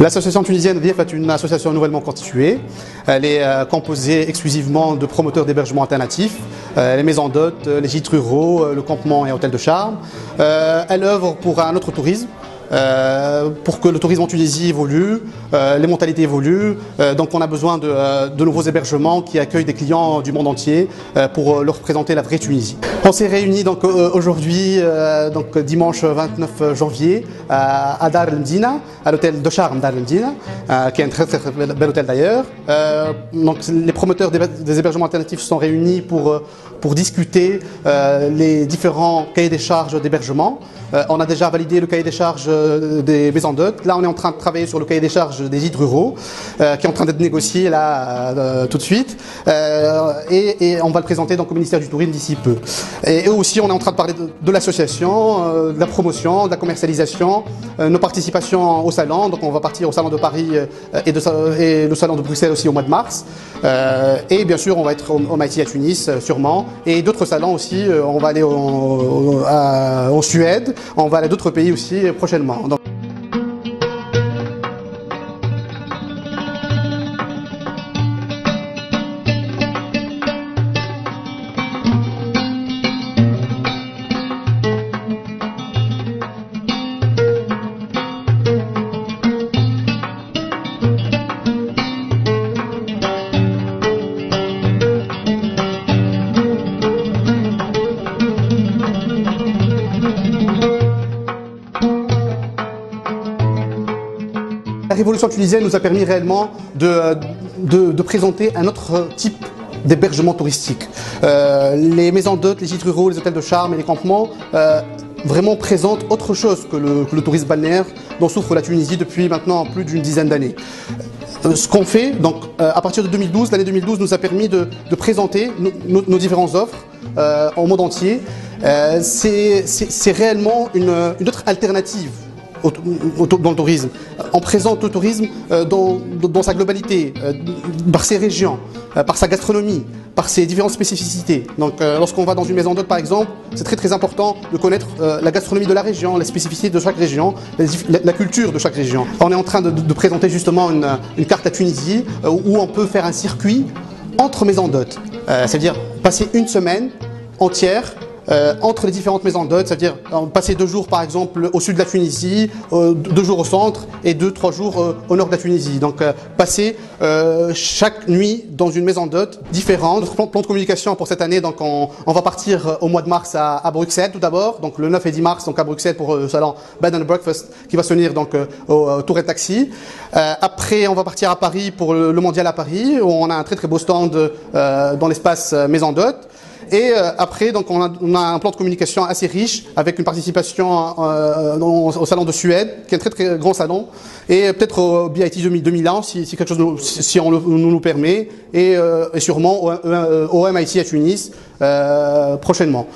L'association tunisienne DIF est une association nouvellement constituée. Elle est composée exclusivement de promoteurs d'hébergements alternatifs, les maisons d'hôtes, les gîtes ruraux, le campement et hôtel de charme. Elle œuvre pour un autre tourisme. Pour que le tourisme en Tunisie évolue, les mentalités évoluent. Donc on a besoin de nouveaux hébergements qui accueillent des clients du monde entier pour leur présenter la vraie Tunisie. On s'est réunis donc aujourd'hui, donc dimanche 29 janvier, à Dar el Mdina, à l'hôtel de charme Dar el Mdina, qui est un très bel hôtel d'ailleurs. Donc les promoteurs des hébergements alternatifs sont réunis pour discuter les différents cahiers des charges d'hébergement. On a déjà validé le cahier des charges des maisons d'hôtes. Là, on est en train de travailler sur le cahier des charges des gîtes ruraux, qui est en train d'être négocié là tout de suite. Et on va le présenter donc au ministère du Tourisme d'ici peu. Et aussi, on est en train de parler de l'association, de la promotion, de la commercialisation, nos participations au salon. Donc, on va partir au salon de Paris et le salon de Bruxelles aussi au mois de mars. Et bien sûr, on va être au MIT à Tunis, sûrement. Et d'autres salons aussi. On va aller en Suède. On va aller à d'autres pays aussi prochainement. Donc, la révolution tunisienne nous a permis réellement de présenter un autre type d'hébergement touristique. Les maisons d'hôtes, les gîtes ruraux, les hôtels de charme et les campements vraiment présentent autre chose que le tourisme balnéaire dont souffre la Tunisie depuis maintenant plus d'une dizaine d'années. Ce qu'on fait, donc, à partir de 2012, l'année 2012 nous a permis de présenter nos différentes offres au monde entier. C'est réellement une autre alternative dans le tourisme. On présente le tourisme dans sa globalité, par ses régions, par sa gastronomie, par ses différentes spécificités. Donc lorsqu'on va dans une maison d'hôte par exemple, c'est très important de connaître la gastronomie de la région, les spécificités de chaque région, la culture de chaque région. On est en train de présenter justement une carte à Tunisie où on peut faire un circuit entre maisons d'hôtes, c'est-à-dire passer une semaine entière entre les différentes maisons d'hôtes, c'est-à-dire passer 2 jours par exemple au sud de la Tunisie, 2 jours au centre et 2-3 jours au nord de la Tunisie. Donc passer chaque nuit dans une maison d'hôtes différente. Notre plan de communication pour cette année, donc on va partir au mois de mars à Bruxelles tout d'abord, donc le 9 et 10 mars donc à Bruxelles pour le salon Bed and Breakfast qui va se tenir donc au Tour et Taxi. Après on va partir à Paris pour le mondial à Paris où on a un très beau stand dans l'espace maison d'hôtes. Et après, donc, on a un plan de communication assez riche avec une participation au salon de Suède, qui est un très grand salon, et peut-être au BIT 2001 si quelque chose si on nous permet, et sûrement au MIT à Tunis prochainement.